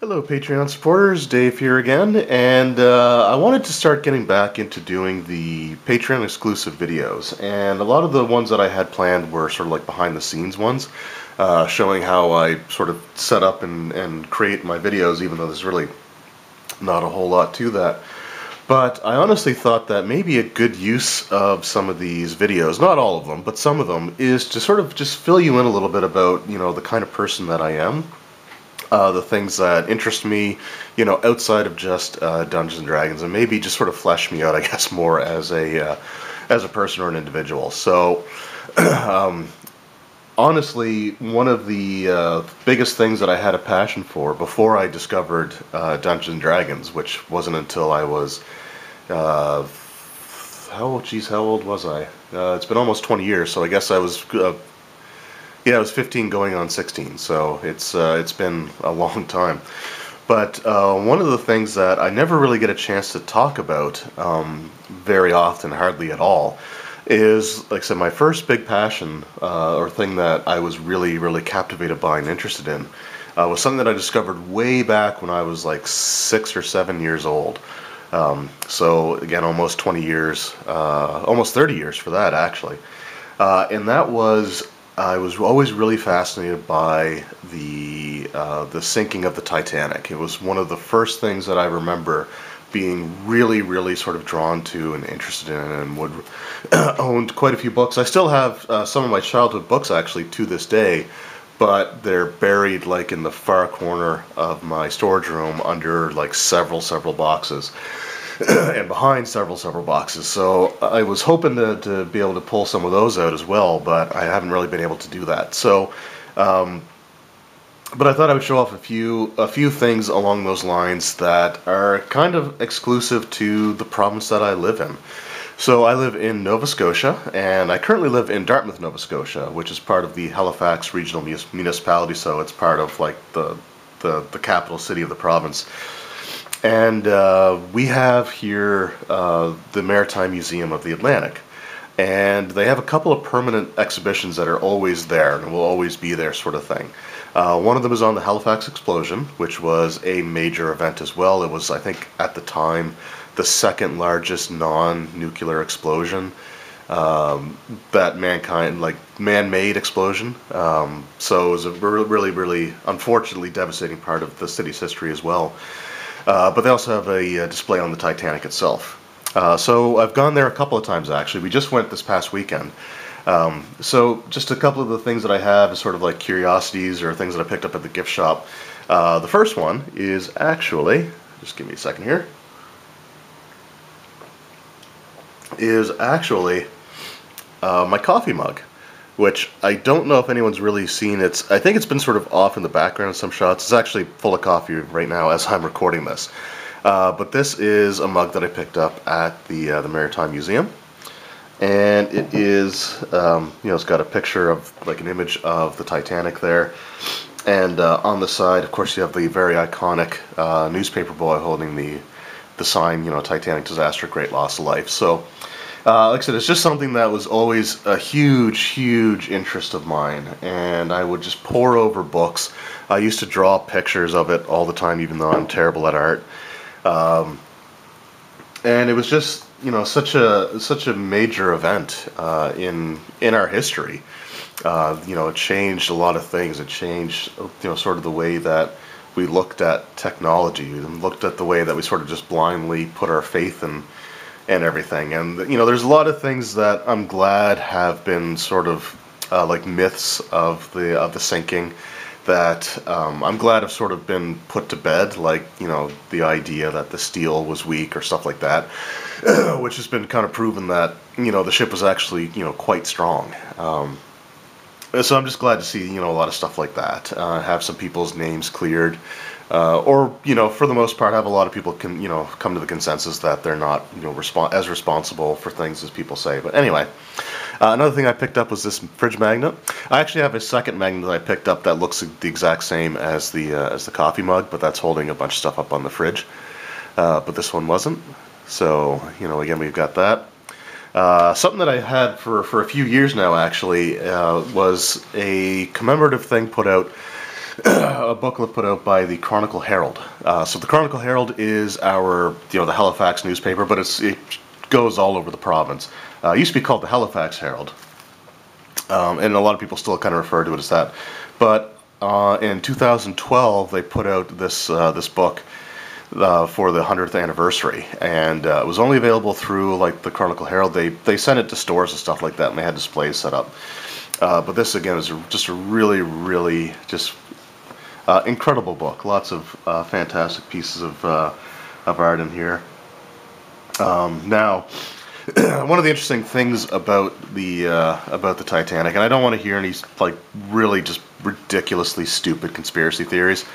Hello Patreon supporters, Dave here again, and I wanted to start getting back into doing the Patreon exclusive videos, and a lot of the ones that I had planned were sort of like behind the scenes ones, showing how I sort of set up and create my videos, even though there's really not a whole lot to that. But I honestly thought that maybe a good use of some of these videos, not all of them, but some of them, is to sort of just fill you in a little bit about, the kind of person that I am. The things that interest me, outside of just Dungeons and Dragons, and maybe just sort of flesh me out, I guess, more as a person or an individual. So, honestly, one of the biggest things that I had a passion for before I discovered Dungeons and Dragons, which wasn't until I was how old was I? It's been almost 20 years, so I guess I was. Yeah, I was 15 going on 16, so it's been a long time. But one of the things that I never really get a chance to talk about very often, hardly at all, is, like I said, my first big passion, or thing that I was really, really captivated by and interested in, was something that I discovered way back when I was like 6 or 7 years old. So again, almost 20 years, almost 30 years for that, actually. And that was... I was always really fascinated by the sinking of the Titanic. It was one of the first things that I remember being really, really sort of drawn to and interested in, and would owned quite a few books. I still have some of my childhood books actually to this day, but they're buried like in the far corner of my storage room under like several boxes. And behind several boxes. So I was hoping to be able to pull some of those out as well, but I haven't really been able to do that. So, but I thought I would show off a few things along those lines that are kind of exclusive to the province that I live in. So I live in Nova Scotia, and I currently live in Dartmouth, Nova Scotia, which is part of the Halifax Regional Municipality. So it's part of like the capital city of the province. And we have here the Maritime Museum of the Atlantic. And they have a couple of permanent exhibitions that are always there and will always be there, sort of thing. One of them is on the Halifax explosion, which was a major event as well. It was, I think, at the time, the second largest non-nuclear explosion that man-made explosion. So it was a really, really unfortunately devastating part of the city's history as well. But they also have a display on the Titanic itself. So I've gone there a couple of times, actually. We just went this past weekend. So just a couple of the things that I have is sort of like curiosities or things that I picked up at the gift shop. The first one is actually, just give me a second here, is actually my coffee mug, which I don't know if anyone's really seen. I think it's been sort of off in the background in some shots. It's actually full of coffee right now as I'm recording this. But this is a mug that I picked up at the Maritime Museum. And it is, it's got a picture of, like, an image of the Titanic there. And on the side, of course, you have the very iconic newspaper boy holding the sign, Titanic disaster, great loss of life. So, like I said, it's just something that was always a huge interest of mine, and I would just pore over books. I used to draw pictures of it all the time, even though I'm terrible at art. And it was just, such a major event in our history. It changed a lot of things. It changed, sort of the way that we looked at technology, and looked at the way that we sort of just blindly put our faith in. And everything, and there's a lot of things that I'm glad have been sort of like myths of the sinking that I'm glad have sort of been put to bed, like the idea that the steel was weak or stuff like that, which has been kind of proven that the ship was actually quite strong. So I'm just glad to see a lot of stuff like that, have some people's names cleared. Or, for the most part, have a lot of people come to the consensus that they're not, as responsible for things as people say. But anyway, another thing I picked up was this fridge magnet. I actually have a second magnet that I picked up that looks the exact same as the coffee mug, but that's holding a bunch of stuff up on the fridge. But this one wasn't. So, again, we've got that. Something that I had for a few years now, actually, was a commemorative thing put out a booklet put out by the Chronicle Herald. So the Chronicle Herald is our, the Halifax newspaper, but it goes all over the province. It used to be called the Halifax Herald, and a lot of people still kind of refer to it as that. But in 2012, they put out this book for the 100th anniversary, and it was only available through like the Chronicle Herald. They sent it to stores and stuff like that, and they had displays set up. But this again is just a really, really just incredible book. Lots of fantastic pieces of art in here. Now, one of the interesting things about the Titanic, and I don't want to hear any like really just ridiculously stupid conspiracy theories,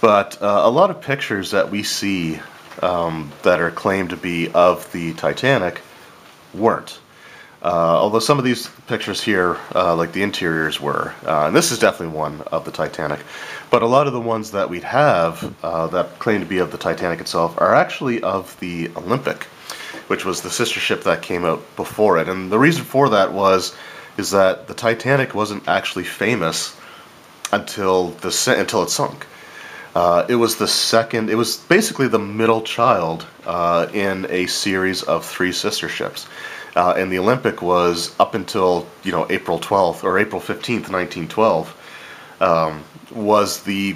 but a lot of pictures that we see that are claimed to be of the Titanic weren't. Although some of these pictures here, like the interiors were, and this is definitely one of the Titanic, but a lot of the ones that we'd have that claim to be of the Titanic itself are actually of the Olympic, which was the sister ship that came out before it. And the reason for that is that the Titanic wasn't actually famous until it sunk. It was the second. It was basically the middle child in a series of 3 sister ships. And the Olympic was up until April 12th or April 15th, 1912, was the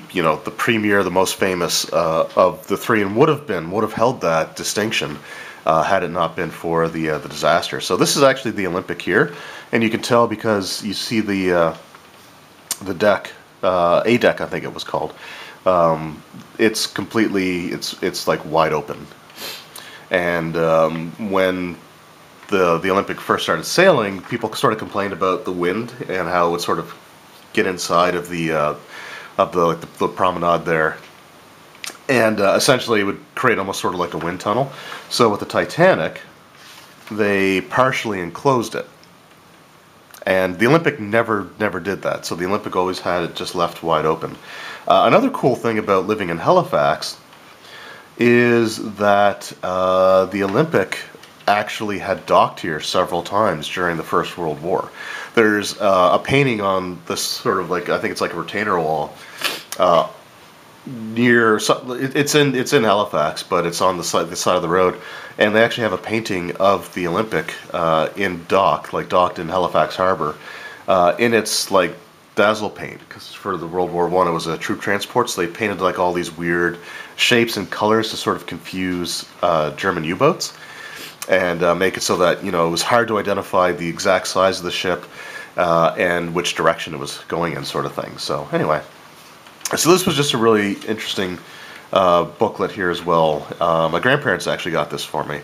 premier, the most famous of the 3, and would have held that distinction had it not been for the disaster. So this is actually the Olympic here, and you can tell because you see the deck, A deck I think it was called. It's completely it's like wide open, and when the Olympic first started sailing, people sort of complained about the wind and how it would sort of get inside of the promenade there, and essentially it would create almost sort of like a wind tunnel. So with the Titanic, they partially enclosed it, and the Olympic never did that. So the Olympic always had it just left wide open. Another cool thing about living in Halifax is that the Olympic actually had docked here several times during the First World War. There's a painting on this sort of like, I think it's like a retainer wall near. It's in Halifax, but it's on the side of the road, and they actually have a painting of the Olympic docked in Halifax Harbor, in its like dazzle paint, because for the World War I it was a troop transport, so they painted like all these weird shapes and colors to sort of confuse German U-boats, and make it so that it was hard to identify the exact size of the ship and which direction it was going in, sort of thing. So anyway, so this was just a really interesting booklet here as well. My grandparents actually got this for me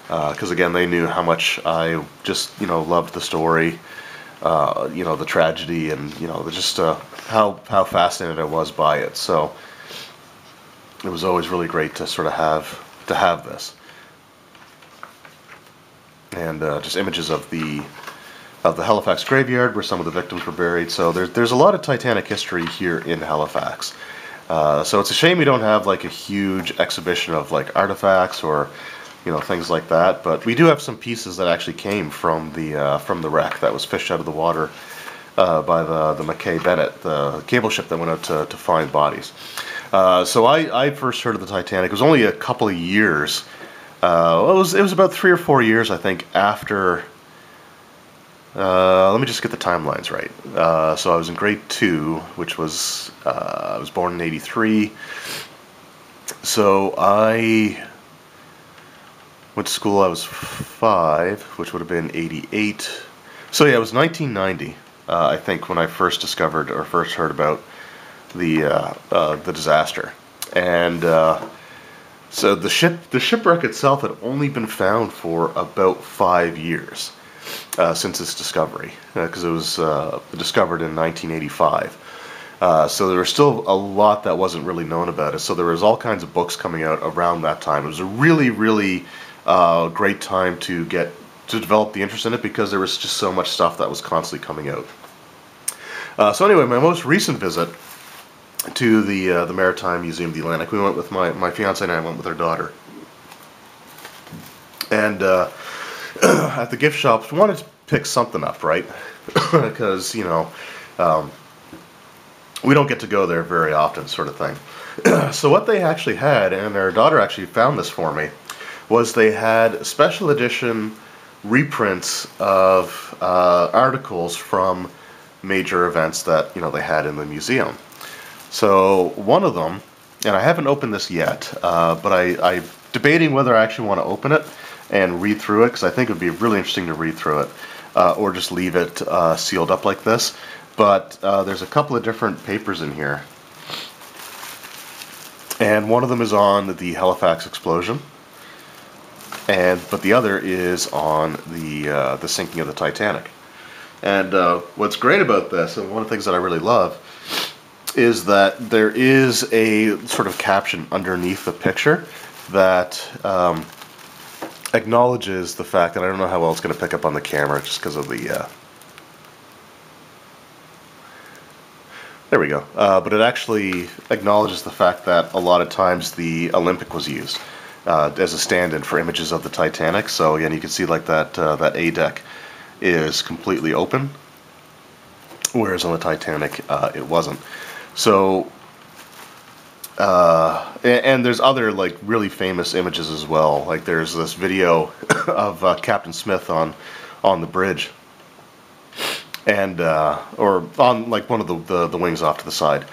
because again they knew how much I just loved the story, the tragedy, and just how fascinated I was by it. So it was always really great to sort of have this. And just images of the Halifax graveyard where some of the victims were buried. So there's a lot of Titanic history here in Halifax. So it's a shame we don't have like a huge exhibition of like artifacts or things like that. But we do have some pieces that actually came from the wreck that was fished out of the water by the Mackay Bennett, the cable ship that went out to find bodies. So I first heard of the Titanic. It was only a couple of years. It was about 3 or 4 years, I think, after. Let me just get the timelines right. So I was in grade 2, which was I was born in '83. So I went to school. I was 5, which would have been '88. So yeah, it was 1990, I think, when I first discovered or first heard about the disaster, and. So the shipwreck itself had only been found for about 5 years since its discovery, because it was discovered in 1985. So there was still a lot that wasn't really known about it. So there was all kinds of books coming out around that time. It was a really, really great time to develop the interest in it, because there was just so much stuff that was constantly coming out. So anyway, my most recent visit to the Maritime Museum of the Atlantic, we went with my fiance and I went with our daughter, and at the gift shops we wanted to pick something up, right? Because we don't get to go there very often, sort of thing. So what they actually had, and our daughter actually found this for me, was they had special edition reprints of articles from major events that they had in the museum. So one of them, and I haven't opened this yet, but I'm debating whether I actually want to open it and read through it, because I think it would be really interesting to read through it, or just leave it sealed up like this. But there's a couple of different papers in here, and one of them is on the Halifax explosion, but the other is on the sinking of the Titanic. And what's great about this, and one of the things that I really love, is that there is a sort of caption underneath the picture that acknowledges the fact, and I don't know how well it's going to pick up on the camera just because of the there we go. But it actually acknowledges the fact that a lot of times the Olympic was used as a stand-in for images of the Titanic. So again, you can see like that A deck is completely open, whereas on the Titanic it wasn't. So and there's other like really famous images as well. Like there's this video of Captain Smith on the bridge, and or on like one of the wings off to the side,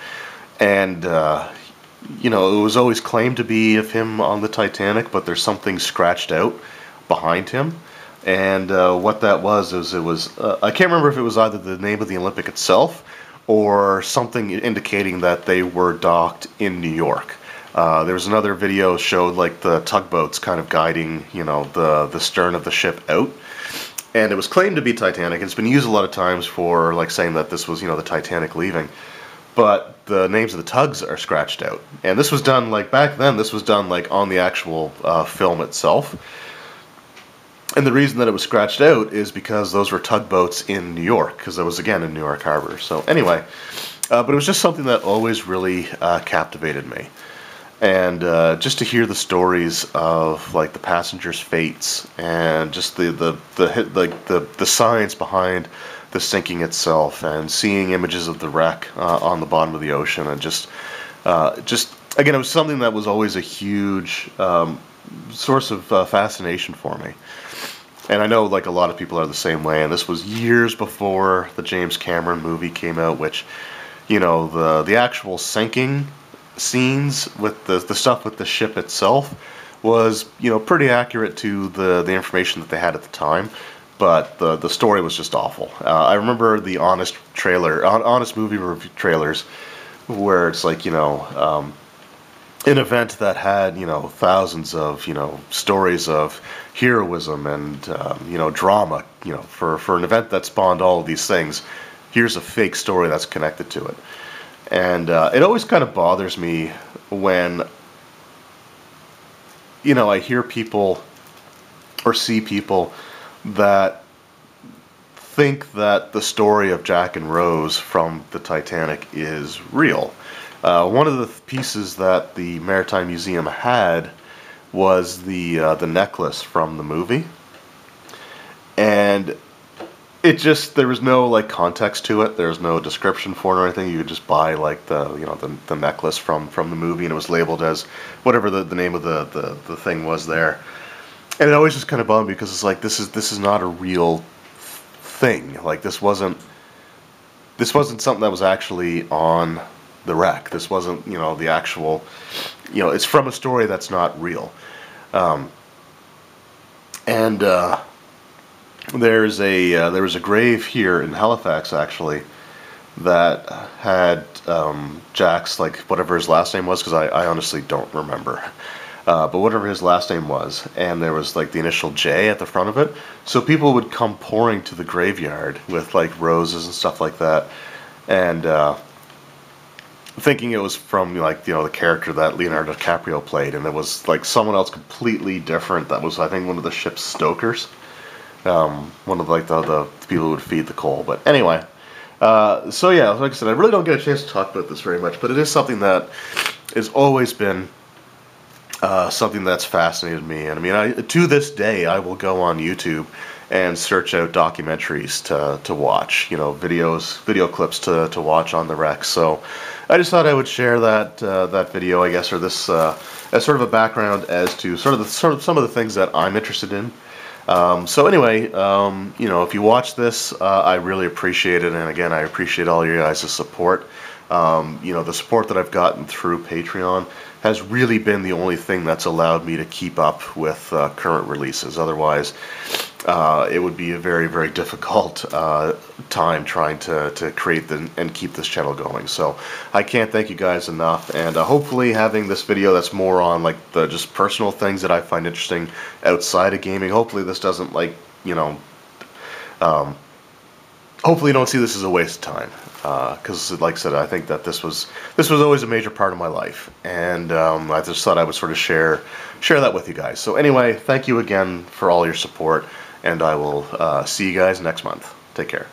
and it was always claimed to be of him on the Titanic, but there's something scratched out behind him, and what that was is it was I can't remember if it was either the name of the Olympic itself or something indicating that they were docked in New York. There was another video showed like the tugboats kind of guiding the stern of the ship out. And it was claimed to be Titanic. It's been used a lot of times for like saying that this was, the Titanic leaving. But the names of the tugs are scratched out. And this was done like back then. This was done like on the actual film itself. And the reason that it was scratched out is because those were tugboats in New York, because that was again in New York Harbor. So anyway, but it was just something that always really captivated me. And just to hear the stories of like the passengers' fates and just the science behind the sinking itself, and seeing images of the wreck on the bottom of the ocean, and just again, it was something that was always a huge source of fascination for me. And I know like a lot of people are the same way. And this was years before the James Cameron movie came out, which the actual sinking scenes with the stuff with the ship itself was pretty accurate to the information that they had at the time, but the story was just awful. I remember the Honest movie review trailers, where it's like an event that had thousands of stories of heroism and drama, for an event that spawned all of these things. Here's a fake story that's connected to it. And it always kind of bothers me when, I hear people or see people that think that the story of Jack and Rose from the Titanic is real. One of the pieces that the Maritime Museum had was the necklace from the movie, and there was no like context to it. There was no description for it or anything. You could just buy like the necklace from the movie, and it was labeled as whatever the name of the thing was there. And it always just kind of bummed me, because it's like this is not a real thing. Like this wasn't something that was actually on the wreck. This wasn't the actual it's from a story that's not real. There was a grave here in Halifax actually that had Jack's, like whatever his last name was, because I honestly don't remember, but whatever his last name was, and there was like the initial J at the front of it. So people would come pouring to the graveyard with like roses and stuff like that, and thinking it was from like the character that Leonardo DiCaprio played, and it was like someone else completely different. That was, I think, one of the ship's stokers. One of like the people who would feed the coal. But anyway, so yeah, like I said, I really don't get a chance to talk about this very much, but it is something that has always been something that's fascinated me. And I mean, to this day, I will go on YouTube and search out documentaries to watch, you know, video clips to watch on the wreck. So I just thought I would share that video, I guess, or this as sort of a background as to sort of some of the things that I'm interested in. So anyway, you know, if you watch this, I really appreciate it, and again, I appreciate all your guys' support. You know, the support that I've gotten through Patreon has really been the only thing that's allowed me to keep up with current releases. Otherwise, it would be a very, very difficult time trying to create and keep this channel going. So I can't thank you guys enough, and hopefully having this video that's more on like the just personal things that I find interesting outside of gaming, hopefully this doesn't, like, you know, hopefully you don't see this as a waste of time, because like I said, I think that this was always a major part of my life, and I just thought I would sort of share that with you guys. So anyway, thank you again for all your support, and I will see you guys next month. Take care.